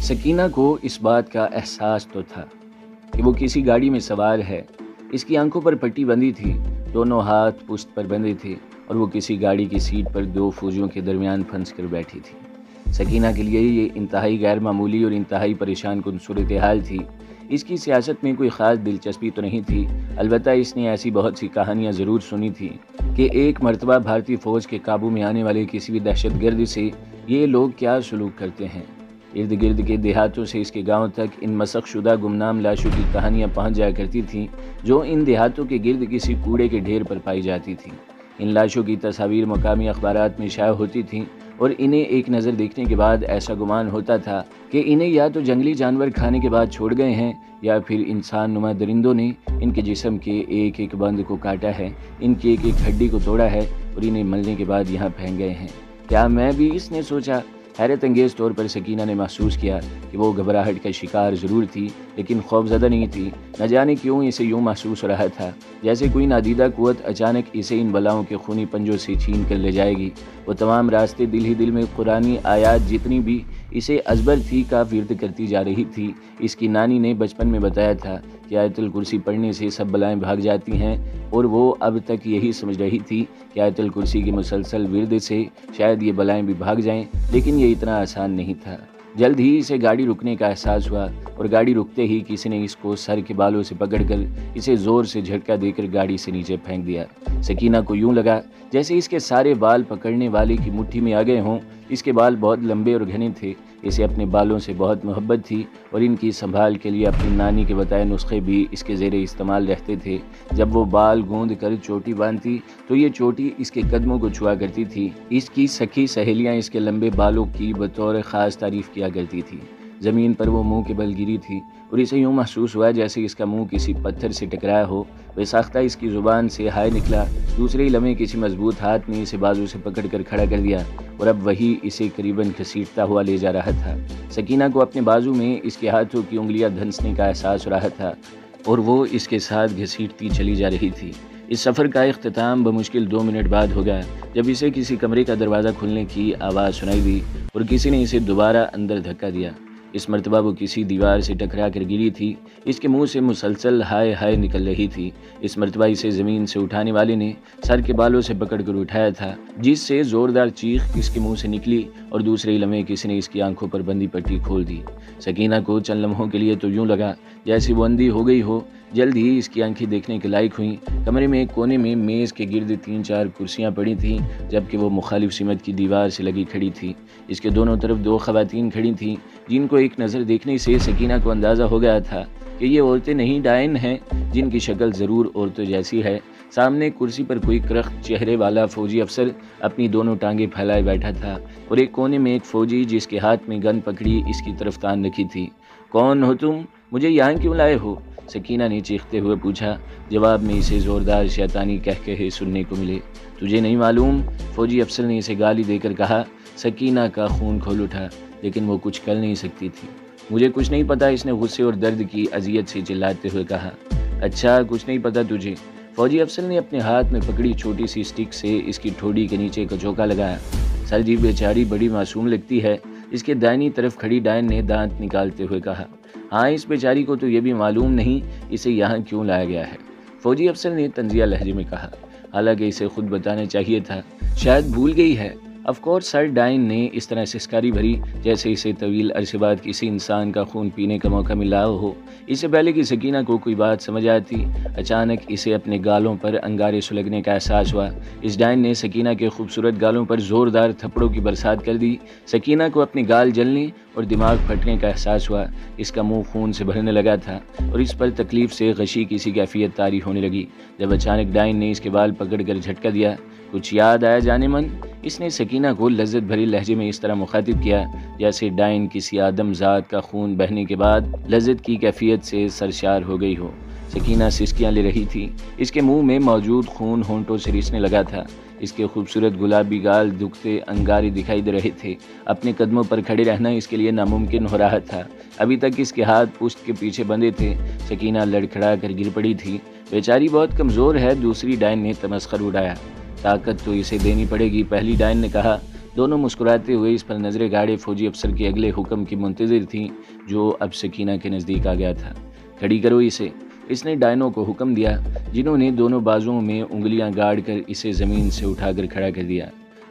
سکینہ کو اس بات کا احساس تو تھا کہ وہ کسی گاڑی میں سوار ہے۔ اس کی آنکھوں پر پٹی بندھی تھی، دونوں ہاتھ پشت پر بندھے تھے اور وہ کسی گاڑی کی سیٹ پر دو فوجیوں کے درمیان پھنس کر بیٹھی تھی۔ سکینہ کے لیے یہ انتہائی غیر معمولی اور انتہائی پریشان کن صورتحال تھی۔ اس کی سیاست میں کوئی خاص دلچسپی تو نہیں تھی، البتہ اس نے ایسی بہت سی کہانیاں ضرور سنی تھی کہ ایک مرتبہ بھارتی فوج کے قابو میں آنے والے کسی بھی دہشت گرد سے یہ لوگ کیا سلوک کرتے ہیں۔ ارد گرد کے دیہاتوں سے اس کے گاؤں تک ان مسخ شدہ گمنام لاشوں کی کہانیاں پہنچ جایا کرتی تھیں جو ان دیہاتوں کے گرد کسی کوڑے کے ڈھیر پر پائی جاتی تھیں۔ ان لاشوں کی تصاویر مقامی اخبارات میں شائع ہوتی تھیں اور انہیں ایک نظر دیکھنے کے بعد ایسا گمان ہوتا تھا کہ انہیں یا تو جنگلی جانور کھانے کے بعد چھوڑ گئے ہیں یا پھر انسان نما درندوں نے ان کے جسم کے ایک ایک بند کو کاٹا ہے، ان کی ایک ایک ہڈی کو توڑا ہے اور انہیں ملنے کے بعد یہاں پھینک گئے ہیں۔ کیا میں بھی، اس نے سوچا۔ حیرت انگیز طور پر سکینہ نے محسوس کیا کہ وہ گھبراہٹ کا شکار ضرور تھی لیکن خوفزدہ نہیں تھی۔ نہ جانے کیوں اسے یوں محسوس ہو رہا تھا جیسے کوئی نادیدہ قوت اچانک اسے ان بلاؤں کے خونی پنجوں سے چھین کر لے جائے گی۔ وہ تمام راستے دل ہی دل میں قرآنی آیات جتنی بھی اسے ازبر تھی کا ورد کرتی جا رہی تھی۔ اس کی نانی نے بچپن میں بتایا تھا کہ آیت الکرسی پڑھنے سے سب بلائیں بھاگ جاتی ہیں اور وہ اب تک یہی سمجھ رہی تھی کہ آیت الکرسی کے مسلسل ورد سے شاید یہ بلائیں بھی بھاگ جائیں، لیکن یہ اتنا آسان نہیں تھا۔ جلد ہی اسے گاڑی رکنے کا احساس ہوا اور گاڑی رکتے ہی کسی نے اس کو سر کے بالوں سے پکڑ کر اسے زور سے جھٹکا دے کر گاڑی سے نیچے پھینک دیا۔ سکینہ کو یوں لگا جیسے اس کے سارے بال پکڑنے والے کی مٹھی میں آ گئے ہوں۔ اس کے بال بہت لمبے اور گھنے تھے، اسے اپنے بالوں سے بہت محبت تھی اور ان کی سنبھال کے لیے اپنی نانی کے بتائے نسخے بھی اس کے زیر استعمال رہتے تھے۔ جب وہ بال گوند کر چوٹی باندھتی تو یہ چوٹی اس کے قدموں کو چھوا کرتی تھی۔ اس کی سکھی سہیلیاں اس کے لمبے بالوں کی بطور خاص تعریف کیا کرتی تھی۔ زمین پر وہ منہ کے بل گری تھی اور اسے یوں محسوس ہوا جیسے اس کا منہ کسی پتھر سے ٹکرایا ہو۔ بے ساختہ اس کی زبان سے ہائے نکلا۔ دوسرے ہی لمحے کسی مضبوط ہاتھ نے اسے بازو سے پکڑ کر کھڑا کر دیا اور اب وہی اسے قریباً گھسیٹتا ہوا لے جا رہا تھا۔ سکینہ کو اپنے بازو میں اس کے ہاتھوں کی انگلیاں دھنسنے کا احساس ہو رہا تھا اور وہ اس کے ساتھ گھسیٹتی چلی جا رہی تھی۔ اس سفر کا اختتام بمشکل 2 منٹ بعد ہو گیا جب اسے کسی کمرے کا دروازہ کھلنے کی آواز سنائی دی اور کسی نے اسے دوبارہ اندر دھکا دیا۔ اس مرتبہ وہ کسی دیوار سے ٹکرا کر گری تھی۔ اس کے منہ سے مسلسل ہائے ہائے نکل رہی تھی۔ اس مرتبہ اسے زمین سے اٹھانے والے نے سر کے بالوں سے پکڑ کر اٹھایا تھا جس سے زوردار چیخ اس کے منہ سے نکلی اور دوسرے ہی لمحے کسی نے اس کی آنکھوں پر بندھی پٹی کھول دی۔ سکینہ کو چند لمحوں کے لیے تو یوں لگا جیسے وہ اندھی ہو گئی ہو۔ جلد ہی اس کی آنکھیں دیکھنے کے لائق ہوئیں۔ کمرے میں ایک کونے میں میز کے گرد 3-4 کرسیاں پڑی تھیں جبکہ وہ مخالف سمت کی دیوار سے لگی کھڑی تھی۔ اس کے دونوں طرف 2 خواتین کھڑی تھیں جن کو ایک نظر دیکھنے سے سکینہ کو اندازہ ہو گیا تھا کہ یہ عورتیں نہیں ڈائن ہیں، جن کی شکل ضرور عورتوں جیسی ہے۔ سامنے کرسی پر کوئی کرخت چہرے والا فوجی افسر اپنی دونوں ٹانگیں پھیلائے بیٹھا تھا اور ایک کونے میں ایک فوجی جس کے ہاتھ میں گن پکڑی اس کی طرف تان رکھی تھی۔ کون ہو تم؟ مجھے یہاں کیوں لائے ہو؟ سکینہ نے چیختے ہوئے پوچھا۔ جواب میں اسے زوردار شیطانی کہے سننے کو ملے۔ تجھے نہیں معلوم؟ فوجی افسر نے اسے گالی دے کر کہا۔ سکینہ کا خون کھول اٹھا لیکن وہ کچھ کر نہیں سکتی تھی۔ مجھے کچھ نہیں پتا، اس نے غصے اور درد کی اذیت سے چلاتے ہوئے کہا۔ اچھا کچھ نہیں پتا تجھے؟ فوجی افسر نے اپنے ہاتھ میں پکڑی چھوٹی سی اسٹک سے اس کی ٹھوڑی کے نیچے کا چوکا لگایا۔ سر جی بیچاری بڑی معصوم لگتی ہے، اس کے دائنی طرف کھڑی ڈائن نے دانت نکالتے ہوئے کہا۔ ہاں اس بیچاری کو تو یہ بھی معلوم نہیں اسے یہاں کیوں لایا گیا ہے، فوجی افسر نے طنزیہ لہجے میں کہا، حالانکہ اسے خود بتانا چاہیے تھا، شاید بھول گئی ہے۔ آف کورس سر ڈائن نے اس طرح سسکاری بھری جیسے اسے طویل عرصے بعد کسی انسان کا خون پینے کا موقع ملا ہو۔ اس سے پہلے کہ سکینہ کو کوئی بات سمجھ آتی اچانک اسے اپنے گالوں پر انگارے سلگنے کا احساس ہوا۔ اس ڈائن نے سکینہ کے خوبصورت گالوں پر زوردار تھپڑوں کی برسات کر دی۔ سکینہ کو اپنے گال جلنے اور دماغ پھٹنے کا احساس ہوا۔ اس کا منہ خون سے بھرنے لگا تھا اور اس پر تکلیف سے غشی کسی کیفیت طاری ہونے لگی جب اچانک ڈائن نے اس کے بال پکڑ کر جھٹکا دیا۔ کچھ یاد آیا جانے من؟ اس نے سکینہ کو لذت بھری لہجے میں اس طرح مخاطب کیا جیسے ڈائن کسی آدم ذات کا خون بہنے کے بعد لذت کی کیفیت سے سرشار ہو گئی ہو۔ سکینہ سسکیاں لے رہی تھی، اس کے منہ میں موجود خون ہونٹوں سے رسنے لگا تھا۔ اس کے خوبصورت گلابی گال دکھتے انگارے دکھائی دے رہے تھے۔ اپنے قدموں پر کھڑے رہنا اس کے لیے ناممکن ہو رہا تھا۔ ابھی تک اس کے ہاتھ پشت کے پیچھے بندھے تھے۔ سکینہ لڑکھڑا کر گر پڑی تھی۔ بیچاری بہت کمزور ہے، دوسری ڈائن نے تمسخر اڑایا۔ طاقت تو اسے دینی پڑے گی، پہلی ڈائن نے کہا۔ دونوں مسکراتے ہوئے اس پر نظریں گاڑے فوجی افسر کے اگلے حکم کی منتظر تھیں جو اب سکینہ کے نزدیک آ گیا تھا۔ کھڑی کرو اسے، اس نے ڈائنوں کو حکم دیا، جنہوں نے دونوں بازوؤں میں انگلیاں گاڑ کر اسے زمین سے اٹھا کر کھڑا کر دیا۔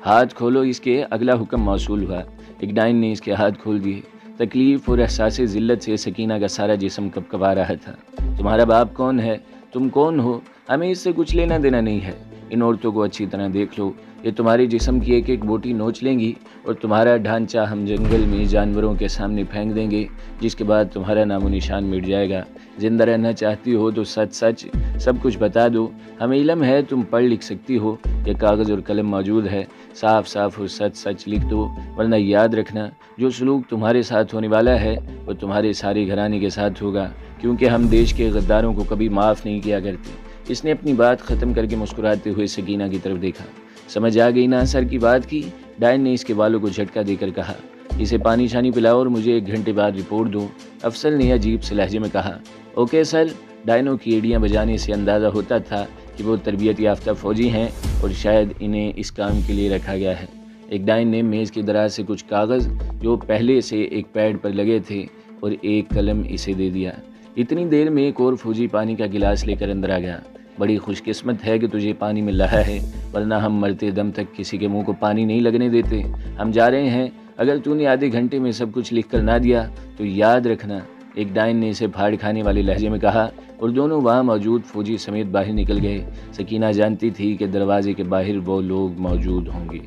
ہاتھ کھولو اس کے، اگلا حکم موصول ہوا۔ ایک ڈائن نے اس کے ہاتھ کھول دیے۔ تکلیف اور احساس ذلت سے سکینہ کا سارا جسم کپکپا رہا تھا۔ تمہارا باپ کون ہے؟ تم کون ہو؟ ہمیں اس سے کچھ لینا دینا نہیں ہے۔ ان عورتوں کو اچھی طرح دیکھ لو، یہ تمہارے جسم کی ایک ایک بوٹی نوچ لیں گی اور تمہارا ڈھانچہ ہم جنگل میں جانوروں کے سامنے پھینک دیں گے، جس کے بعد تمہارا نام و نشان مٹ جائے گا۔ زندہ رہنا چاہتی ہو تو سچ سچ سب کچھ بتا دو۔ ہمیں علم ہے تم پڑھ لکھ سکتی ہو، یہ کاغذ اور قلم موجود ہے، صاف صاف اور سچ سچ لکھ دو، ورنہ یاد رکھنا جو سلوک تمہارے ساتھ ہونے والا ہے وہ تمہارے سارے گھرانے کے ساتھ ہوگا، کیونکہ ہم دیش کے غداروں کو کبھی معاف نہیں کیا کرتے۔ اس نے اپنی بات ختم کر کے مسکراتے ہوئے سکینہ کی طرف دیکھا۔ سمجھ آ گئی نا سر کی بات کی؟ ڈائن نے اس کے بالوں کو جھٹکا دے کر کہا۔ اسے پانی شانی پلاؤ اور مجھے 1 گھنٹے بعد رپورٹ دو، افسر نے عجیب سے لہجے میں کہا۔ Okay sir. ڈائنوں کی ایڑیاں بجانے سے اندازہ ہوتا تھا کہ وہ تربیت یافتہ فوجی ہیں اور شاید انہیں اس کام کے لیے رکھا گیا ہے۔ ایک ڈائن نے میز کی دراز سے کچھ کاغذ جو پہلے سے ایک پیڈ پر لگے تھے اور ایک قلم اسے دے دیا۔ اتنی دیر میں ایک اور فوجی پانی کا گلاس لے کر اندر آ گیا۔ بڑی خوش قسمت ہے کہ تجھے پانی مل رہا ہے، ورنہ ہم مرتے دم تک کسی کے منہ کو پانی نہیں لگنے دیتے۔ ہم جا رہے ہیں، اگر تو نے آدھے گھنٹے میں سب کچھ لکھ کر نہ دیا تو یاد رکھنا، ایک ڈائن نے اسے پھاڑ کھانے والے لہجے میں کہا، اور دونوں وہاں موجود فوجی سمیت باہر نکل گئے۔ سکینہ جانتی تھی کہ دروازے کے باہر وہ لوگ موجود ہوں گے۔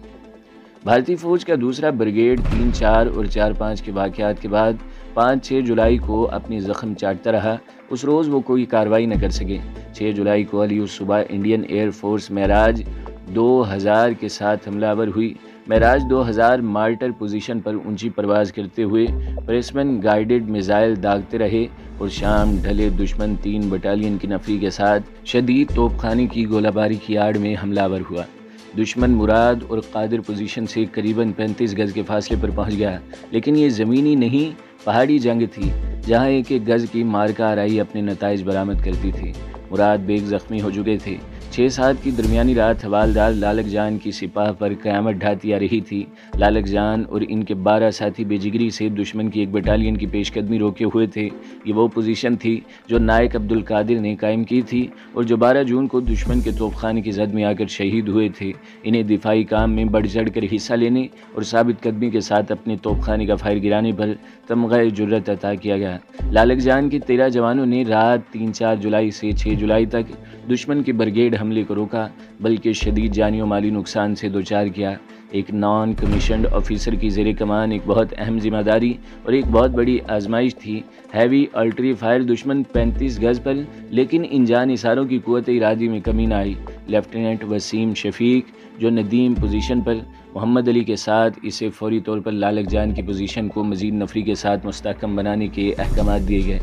بھارتی فوج کا دوسرا بریگیڈ 3، 4 اور 4، 5 کے واقعات کے بعد 5، 6 جولائی کو اپنی زخم چاٹتا رہا۔ اس روز وہ کوئی کارروائی نہ کر سکے۔ 6 جولائی کو علی صبح انڈین ایئر فورس معراج 2000 کے ساتھ حملہ آور ہوئی۔ معراج 2000 مارٹر پوزیشن پر اونچی پرواز کرتے ہوئے پریسمن گائیڈڈ میزائل داغتے رہے اور شام ڈھلے دشمن 3 بٹالین کی نفری کے ساتھ شدید توپ خانے کی گولہ باری کی آڑ میں حملہ آور ہوا۔ دشمن مراد اور قادر پوزیشن سے قریباً 35 گز کے فاصلے پر پہنچ گیا، لیکن یہ زمینی نہیں پہاڑی جنگ تھی، جہاں ایک ایک گز کی مارکہ آرائی اپنے نتائج برآمد کرتی تھی۔ مراد بیگ زخمی ہو چکے تھے۔ 6-7 کی درمیانی رات حوالدار لالک جان کی سپاہ پر قیامت ڈھاتی آ رہی تھی۔ لالک جان اور ان کے 12 ساتھی بے جگری سے دشمن کی 1 بٹالین کی پیش قدمی روکے ہوئے تھے۔ یہ وہ پوزیشن تھی جو نائک عبد القادر نے قائم کی تھی اور جو 12 جون کو دشمن کے توپ خانے کی زد میں آ کر شہید ہوئے تھے۔ انہیں دفاعی کام میں بڑھ چڑھ کر حصہ لینے اور ثابت قدمی کے ساتھ اپنے توپ خانے کا فائر گرانے پر تمغہ جرت عطا کیا گیا۔ لالک جان کے 13 جوانوں نے رات 3-4 جولائی سے 6 جولائی تک دشمن کے برگیڈ حملے کو روکا، بلکہ شدید جانی و مالی نقصان سے دوچار کیا۔ ایک نان کمیشنڈ آفیسر کی زیر کمان ایک بہت اہم ذمہ داری اور ایک بہت بڑی آزمائش تھی۔ ہیوی آرٹری فائر دشمن 35 گز پر، لیکن ان جان نثاروں کی قوت ارادی میں کمی نہ آئی۔ لیفٹیننٹ وسیم شفیق جو ندیم پوزیشن پر محمد علی کے ساتھ اسے فوری طور پر لالک جان کی پوزیشن کو مزید نفری کے ساتھ مستحکم بنانے کے احکامات دیے گئے۔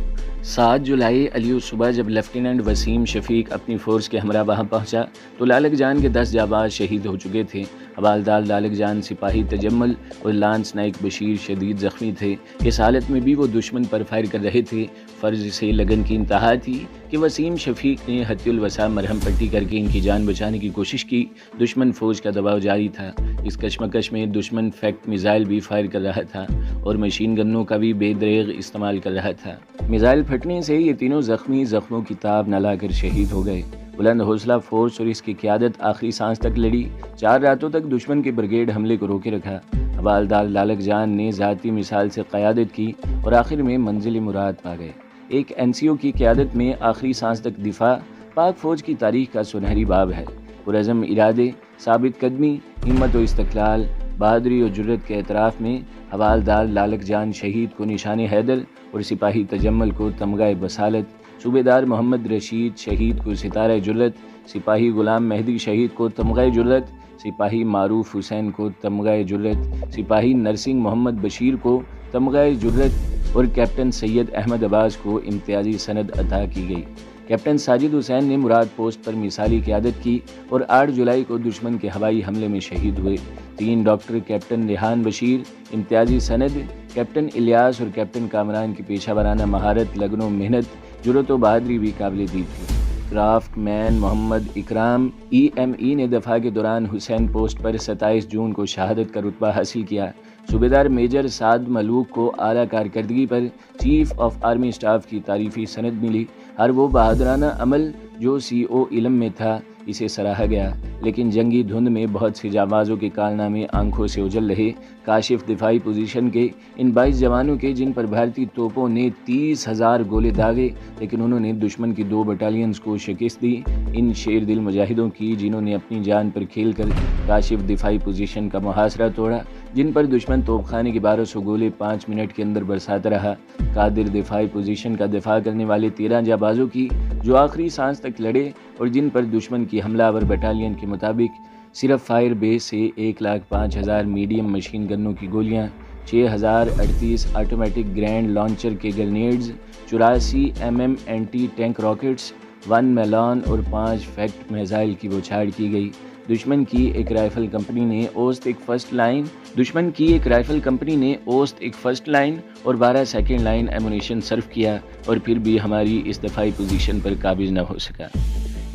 7 جولائی علی صبح جب لیفٹیننٹ وسیم شفیق اپنی فورس کے ہمراہ وہاں پہنچا تو لالک جان کے 10 جانباز شہید ہو چکے تھے۔ حوالدار لالک جان سپاہی تجمل اور لانس نائک بشیر شدید زخمی تھے۔ اس حالت میں بھی وہ دشمن پر فائر کر رہے تھے۔ فرض سے لگن کی انتہا تھی کہ وسیم شفیق نے حتی الوسع مرہم پٹی کر کے ان کی جان بچانے کی کوشش کی۔ دشمن فوج کا دباؤ جاری تھا۔ اس کشمکش میں دشمن فیکٹ میزائل بھی فائر کر رہا تھا اور مشین گنوں کا بھی بے دریغ استعمال کر رہا تھا۔ میزائل پھٹنے سے یہ تینوں زخمی زخموں کی تاب نہ لا کر شہید ہو گئے۔ بلند حوصلہ فورس اور اس کی قیادت آخری سانس تک لڑی۔ 4 راتوں تک دشمن کے بریگیڈ حملے کو روکے رکھا۔ حوالدار لالک جان نے ذاتی مثال سے قیادت کی اور آخر میں منزل مراد پا گئے۔ ایک NCO کی قیادت میں آخری سانس تک دفاع پاک فوج کی تاریخ کا سنہری باب ہے۔ پرعزم ارادے، ثابت قدمی، ہمت و استقلال، بہادری و جرت کے اعتراف میں حوالدار لالک جان شہید کو نشان حیدر اور سپاہی تجمل کو تمغہ بصالت، صوبیدار محمد رشید شہید کو ستارہ جرت، سپاہی غلام مہدی شہید کو تمغہ جرت، سپاہی معروف حسین کو تمغہ جرت، سپاہی نرسنگ محمد بشیر کو تمغہ جرت اور کیپٹن سید احمد عباس کو امتیازی سند عطا کی گئی۔ کیپٹن ساجد حسین نے مراد پوسٹ پر مثالی قیادت کی اور 8 جولائی کو دشمن کے ہوائی حملے میں شہید ہوئے۔ 3 ڈاکٹر کیپٹن ریحان بشیر امتیازی سند، کیپٹن الیاس اور کیپٹن کامران کی پیشہ ورانہ مہارت، لگن و محنت، جرت و بہادری بھی قابل دید تھی۔ کرافٹ مین محمد اکرام EME نے دفاع کے دوران حسین پوسٹ پر 27 جون کو شہادت کا رتبہ حاصل کیا۔ صوبیدار میجر سعد ملوک کو اعلیٰ کارکردگی پر چیف آف آرمی اسٹاف کی تعریفی سند ملی۔ ہر وہ بہادرانہ عمل جو CO علم میں تھا اسے سراہا گیا، لیکن جنگی دھند میں بہت سے جانبازوں کے کارنامے آنکھوں سے اوجھل رہے۔ کاشف دفاعی پوزیشن کے ان 22 جوانوں کے جن پر بھارتی توپوں نے 30,000 گولے داغے، لیکن انہوں نے دشمن کی 2 بٹالینز کو شکست دی۔ ان شیر دل مجاہدوں کی جنہوں نے اپنی جان پر کھیل کر کاشف دفاعی پوزیشن کا محاصرہ توڑا، جن پر دشمن توپ خانے کے 1200 گولے 5 منٹ کے اندر برساتا رہا۔ قادر دفاعی پوزیشن کا دفاع کرنے والے 13 جانبازوں کی جو آخری سانس تک لڑے اور جن پر دشمن کی حملہ آور بٹالین کے مطابق صرف فائر بیس سے 1,05,000 میڈیم مشین گنوں کی گولیاں، 6,038 آٹومیٹک گرینڈ لانچر کے grenades, 84 mm anti tank rockets, 1 میلان اور 5 فیکٹ میزائل کی بوچھاڑ کی گئی۔ دشمن کی ایک رائفل کمپنی نے اوسط ایک فرسٹ لائن اور 12 سیکنڈ لائن ایمونیشن صرف کیا اور پھر بھی ہماری اس دفاعی پوزیشن پر قابض نہ ہو سکا۔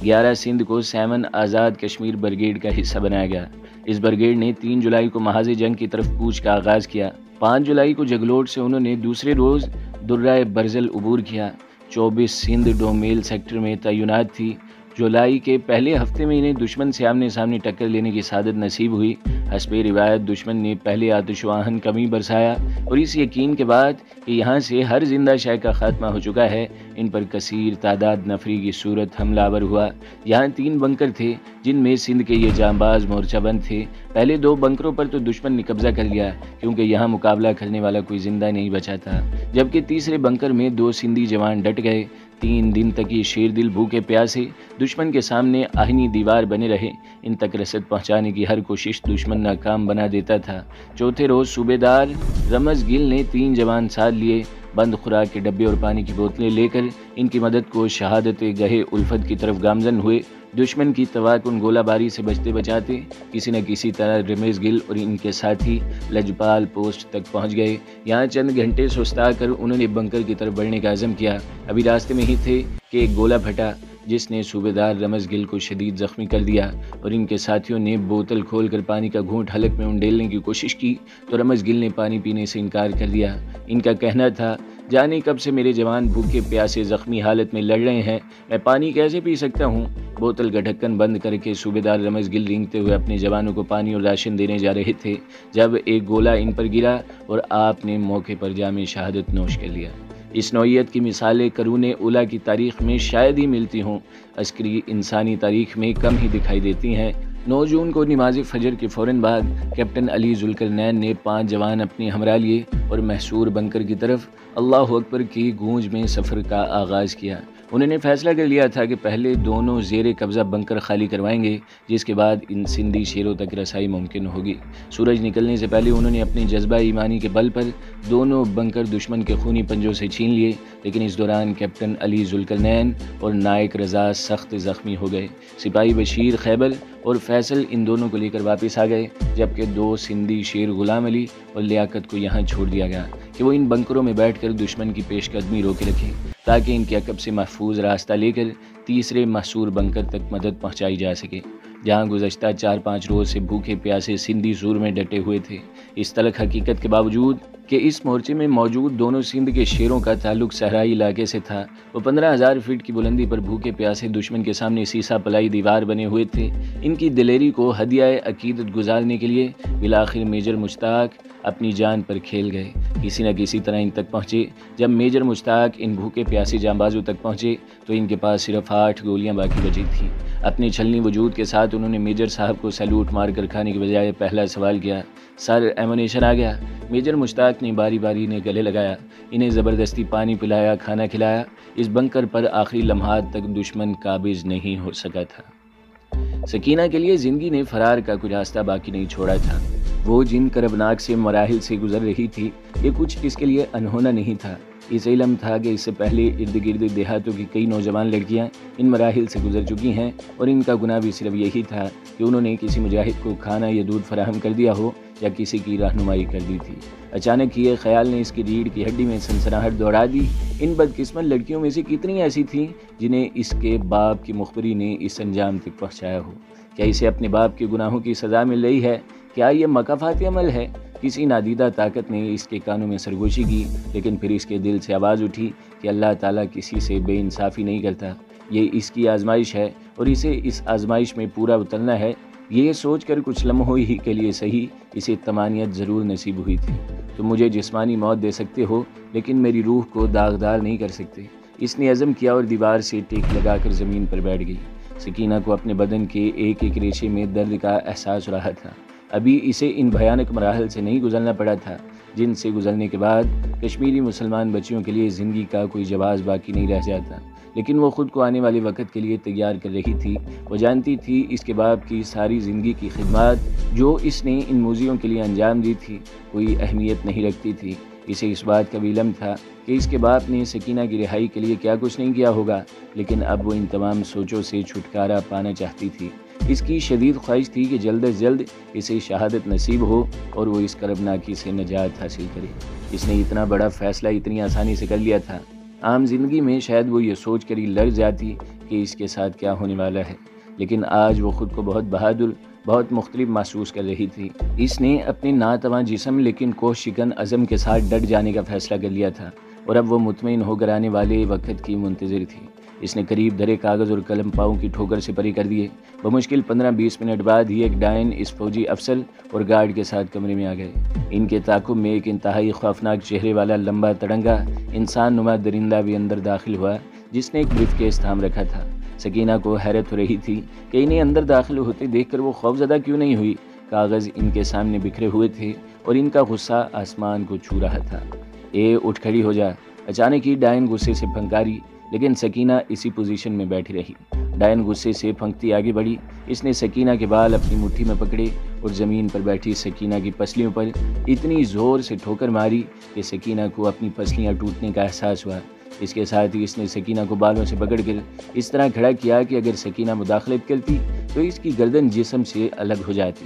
11 سندھ کو 7 آزاد کشمیر بریگیڈ کا حصہ بنایا گیا۔ اس بریگیڈ نے 3 جولائی کو محاذ جنگ کی طرف کوچ کا آغاز کیا۔ 5 جولائی کو جگلوٹ سے انہوں نے دوسرے روز درہ برزل عبور کیا۔ 24 سندھ ڈومیل سیکٹر میں تعینات تھی۔ جولائی کے پہلے ہفتے میں انہیں دشمن سے آمنے سامنے ٹکر لینے کی سعادت نصیب ہوئی۔ حسب روایت دشمن نے پہلے آتش و آہن کمی برسایا اور اس یقین کے بعد کہ یہاں سے ہر زندہ شے کا خاتمہ ہو چکا ہے، ان پر کثیر تعداد نفری کی صورت حملہ آور ہوا۔ یہاں 3 بنکر تھے جن میں سندھ کے یہ جانباز مورچہ بند تھے۔ پہلے 2 بنکروں پر تو دشمن نے قبضہ کر لیا کیونکہ یہاں مقابلہ کرنے والا کوئی زندہ نہیں بچا تھا، جبکہ تیسرے بنکر میں 2 سندھی جوان ڈٹ گئے۔ 3 دن تک یہ شیر دل بھوکے پیاسے دشمن کے سامنے آہنی دیوار بنے رہے۔ ان تک رسد پہنچانے کی ہر کوشش دشمن ناکام بنا دیتا تھا۔ چوتھے روز صوبیدار رمز گل نے 3 جوان ساتھ لیے، بند خوراک کے ڈبے اور پانی کی بوتلیں لے کر ان کی مدد کو شہادت گہے الفت کی طرف گامزن ہوئے۔ دشمن کی تواکن گولہ باری سے بچتے بچاتے کسی نہ کسی طرح رمیز گل اور ان کے ساتھی لجپال پوسٹ تک پہنچ گئے۔ یہاں چند گھنٹے سستا کر انہوں نے بنکر کی طرف بڑھنے کا عزم کیا۔ ابھی راستے میں ہی تھے کہ ایک گولہ پھٹا جس نے صوبیدار رمز گل کو شدید زخمی کر دیا اور ان کے ساتھیوں نے بوتل کھول کر پانی کا گھونٹ حلق میں انڈیلنے کی کوشش کی تو رمز گل نے پانی پینے سے انکار کر دیا۔ ان کا کہنا تھا، جانے کب سے میرے جوان بھوکے پیاسے زخمی حالت میں لڑ رہے ہیں، میں پانی کیسے پی سکتا ہوں؟ بوتل کا ڈھکن بند کر کے صوبیدار رمز گل رینگتے ہوئے اپنے جوانوں کو پانی اور راشن دینے جا رہے تھے جب ایک گولہ ان پر گرا اور آپ نے موقع پر جام شہادت نوش کر لیا۔ اس نوعیت کی مثالیں قرون اولیٰ کی تاریخ میں شاید ہی ملتی ہوں، عسکری انسانی تاریخ میں کم ہی دکھائی دیتی ہیں۔ 9 جون کو نماز فجر کے فوراً بعد کیپٹن علی ذوالقرنین نے 5 جوان اپنے ہمراہ لیے اور محصور بنکر کی طرف اللہ اکبر کی گونج میں سفر کا آغاز کیا۔ انہوں نے فیصلہ کر لیا تھا کہ پہلے دونوں زیر قبضہ بنکر خالی کروائیں گے، جس کے بعد ان سندھی شیروں تک رسائی ممکن ہوگی۔ سورج نکلنے سے پہلے انہوں نے اپنے جذبہ ایمانی کے بل پر دونوں بنکر دشمن کے خونی پنجوں سے چھین لیے، لیکن اس دوران کیپٹن علی ذوالقرنین اور نائک رضا سخت زخمی ہو گئے۔ سپاہی بشیر خیبر اور فیصل ان دونوں کو لے کر واپس آ گئے، جبکہ 2 سندھی شیر غلام علی اور لیاقت کو یہاں چھوڑ دیا گیا کہ وہ ان بنکروں میں بیٹھ کر دشمن کی پیش قدمی روکے رکھیں تاکہ ان کے عقب سے محفوظ راستہ لے کر تیسرے محصور بنکر تک مدد پہنچائی جا سکے، جہاں گزشتہ 4-5 روز سے بھوکے پیاسے سندھی زور میں ڈٹے ہوئے تھے۔ اس تلخ حقیقت کے باوجود کہ اس مورچے میں موجود دونوں سندھ کے شیروں کا تعلق صحرائی علاقے سے تھا، وہ 15,000 فٹ کی بلندی پر بھوکے پیاسے دشمن کے سامنے سیسا پلائی دیوار بنے ہوئے تھے۔ ان کی دلیری کو ہدیہ عقیدت گزارنے کے لیے بالآخر میجر مشتاق اپنی جان پر کھیل گئے، کسی نہ کسی طرح ان تک پہنچے۔ جب میجر مشتاق ان بھوکے پیاسے جانبازوں تک پہنچے تو ان کے پاس صرف 8 گولیاں باقی بچی تھیں۔ اپنے چھلنی وجود کے ساتھ انہوں نے میجر صاحب کو سیلوٹ مار کر کھانے کے بجائے پہلا سوال کیا، سر ایمونیشن آ گیا؟ میجر مشتاق نے باری باری نے گلے لگایا، انہیں زبردستی پانی پلایا، کھانا کھلایا۔ اس بنکر پر آخری لمحات تک دشمن قابض نہیں ہو سکا تھا۔ سکینہ کے لیے زندگی نے فرار کا کوئی راستہ باقی نہیں چھوڑا تھا۔ وہ جن کربناک سے مراحل سے گزر رہی تھی، یہ کچھ اس کے لیے انہونا نہیں تھا۔ اسے علم تھا کہ اس سے پہلے ارد گرد دیہاتوں کی کئی نوجوان لڑکیاں ان مراحل سے گزر چکی ہیں، اور ان کا گناہ بھی صرف یہی تھا کہ انہوں نے کسی مجاہد کو کھانا یا دودھ فراہم کر دیا ہو یا کسی کی رہنمائی کر دی تھی۔ اچانک یہ خیال نے اس کی ریڑھ کی ہڈی میں سنسناہٹ دوڑا دی۔ ان بدقسمت لڑکیوں میں سے کتنی ایسی تھیں جنہیں اس کے باپ کی مخبری نے اس انجام تک پہنچایا ہو؟ کیا اسے اپنے باپ کے گناہوں کی سزا مل رہی ہے؟ کیا یہ مکافاتی عمل ہے؟ کسی نادیدہ طاقت نے اس کے کانوں میں سرگوشی کی، لیکن پھر اس کے دل سے آواز اٹھی کہ اللہ تعالیٰ کسی سے بے انصافی نہیں کرتا۔ یہ اس کی آزمائش ہے اور اسے اس آزمائش میں پورا اترنا ہے۔ یہ سوچ کر کچھ لمحوں ہی کے لیے صحیح اسے طمانینت ضرور نصیب ہوئی تھی۔ تم مجھے جسمانی موت دے سکتے ہو لیکن میری روح کو داغدار نہیں کر سکتے۔ اس نے عزم کیا اور دیوار سے ٹیک لگا کر زمین پر بیٹھ گئی۔ سکینہ کو اپنے بدن کے ایک ایک ریشے میں درد کا احساس ہو رہا تھا۔ ابھی اسے ان بھیانک مراحل سے نہیں گزرنا پڑا تھا جن سے گزرنے کے بعد کشمیری مسلمان بچیوں کے لیے زندگی کا کوئی جواز باقی نہیں رہ جاتا، لیکن وہ خود کو آنے والے وقت کے لیے تیار کر رہی تھی۔ وہ جانتی تھی اس کے باپ کی ساری زندگی کی خدمات جو اس نے ان موذیوں کے لیے انجام دی تھی کوئی اہمیت نہیں رکھتی تھی۔ اسے اس بات کا بھی علم تھا کہ اس کے باپ نے سکینہ کی رہائی کے لیے کیا کچھ نہیں کیا ہوگا، لیکن اب وہ ان تمام سوچوں سے چھٹکارا پانا چاہتی تھی۔ اس کی شدید خواہش تھی کہ جلد از جلد اسے شہادت نصیب ہو اور وہ اس کربناکی سے نجات حاصل کرے۔ اس نے اتنا بڑا فیصلہ اتنی آسانی سے کر لیا تھا۔ عام زندگی میں شاید وہ یہ سوچ کر ہی لرز جاتی کہ اس کے ساتھ کیا ہونے والا ہے، لیکن آج وہ خود کو بہت بہادر، بہت مختلف محسوس کر رہی تھی۔ اس نے اپنے ناتواں جسم لیکن کوہ شکن عزم کے ساتھ ڈٹ جانے کا فیصلہ کر لیا تھا، اور اب وہ مطمئن ہو کر آنے والے وقت کی منتظر تھی۔ اس نے قریب دھرے کاغذ اور قلم پاؤں کی ٹھوکر سے پرے کر دیے۔ بمشکل 15-20 منٹ بعد ہی ایک ڈائن اس فوجی افسر اور گارڈ کے ساتھ کمرے میں آ گئے۔ ان کے تعاقب میں ایک انتہائی خوفناک چہرے والا لمبا تڑنگا انسان نما درندہ بھی اندر داخل ہوا جس نے ایک بریف کیس تھام رکھا تھا۔ سکینہ کو حیرت ہو رہی تھی کہ انہیں اندر داخل ہوتے دیکھ کر وہ خوفزدہ کیوں نہیں ہوئی۔ کاغذ ان کے سامنے بکھرے ہوئے تھے اور ان کا غصہ آسمان کو چھو رہا تھا۔ اٹھ کھڑی ہو جا، اچانک ہی ڈائن غصے سے پھنکاری، لیکن سکینہ اسی پوزیشن میں بیٹھی رہی۔ ڈائن غصے سے پھنکتی آگے بڑھی۔ اس نے سکینہ کے بال اپنی مٹھی میں پکڑے اور زمین پر بیٹھی سکینہ کی پسلیوں پر اتنی زور سے ٹھوکر ماری کہ سکینہ کو اپنی پسلیاں ٹوٹنے کا احساس ہوا۔ اس کے ساتھ ہی اس نے سکینہ کو بالوں سے پکڑ کر اس طرح کھڑا کیا کہ اگر سکینہ مداخلت کرتی تو اس کی گردن جسم سے الگ ہو جاتی۔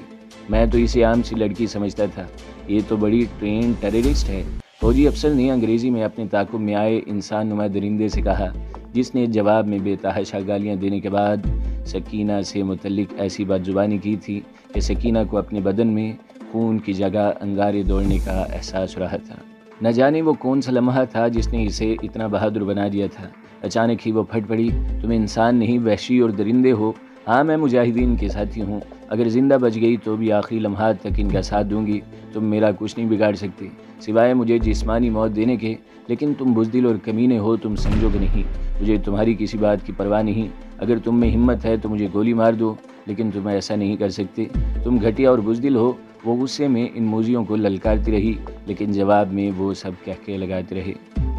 میں تو اسے عام سی لڑکی سمجھتا تھا، یہ تو بڑی ٹرین ٹیررسٹ ہے، فوجی افسر نے انگریزی میں اپنے تعاقب میں آئے انسان نما درندے سے کہا، جس نے جواب میں بے تحاشا گالیاں دینے کے بعد سکینہ سے متعلق ایسی بات زبانی کی تھی کہ سکینہ کو اپنے بدن میں خون کی جگہ انگارے دوڑنے کا احساس ہو رہا تھا۔ نہ جانے وہ کون سا لمحہ تھا جس نے اسے اتنا بہادر بنا دیا تھا۔ اچانک ہی وہ پھٹ پڑی، تم انسان نہیں وحشی اور درندے ہو۔ ہاں میں مجاہدین کے ساتھی ہوں، اگر زندہ بچ گئی تو بھی آخری لمحات تک ان کا ساتھ دوں گی۔ تم میرا کچھ نہیں بگاڑ سکتے سوائے مجھے جسمانی موت دینے کے، لیکن تم بزدل اور کمینے ہو، تم سمجھو گے نہیں۔ مجھے تمہاری کسی بات کی پرواہ نہیں، اگر تم میں ہمت ہے تو مجھے گولی مار دو، لیکن تم ایسا نہیں کر سکتے۔ تم گھٹیا اور بزدل ہو۔ وہ غصے میں ان موذیوں کو للکارتی رہی، لیکن جواب میں وہ سب کہکے لگاتے رہے۔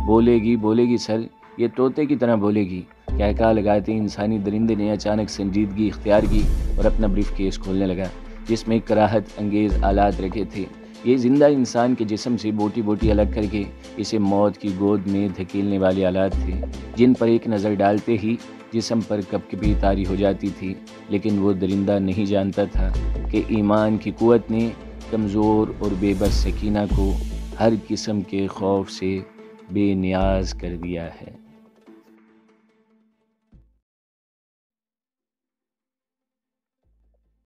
بولے گی سر، یہ طوطے کی طرح بولے گی۔ کہکا لگاتے انسانی درندے نے اچانک سنجیدگی اختیار کی اور اپنا بریف کیس کھولنے لگا جس میں کراہت انگیز آلات رکھے تھے۔ یہ زندہ انسان کے جسم سے بوٹی بوٹی الگ کر کے اسے موت کی گود میں دھکیلنے والے آلات تھے، جن پر ایک نظر ڈالتے ہی جسم پر کپکپی طاری ہو جاتی تھی۔ لیکن وہ درندہ نہیں جانتا تھا کہ ایمان کی قوت نے کمزور اور بے بس سکینہ کو ہر قسم کے خوف سے بے نیاز کر دیا ہے۔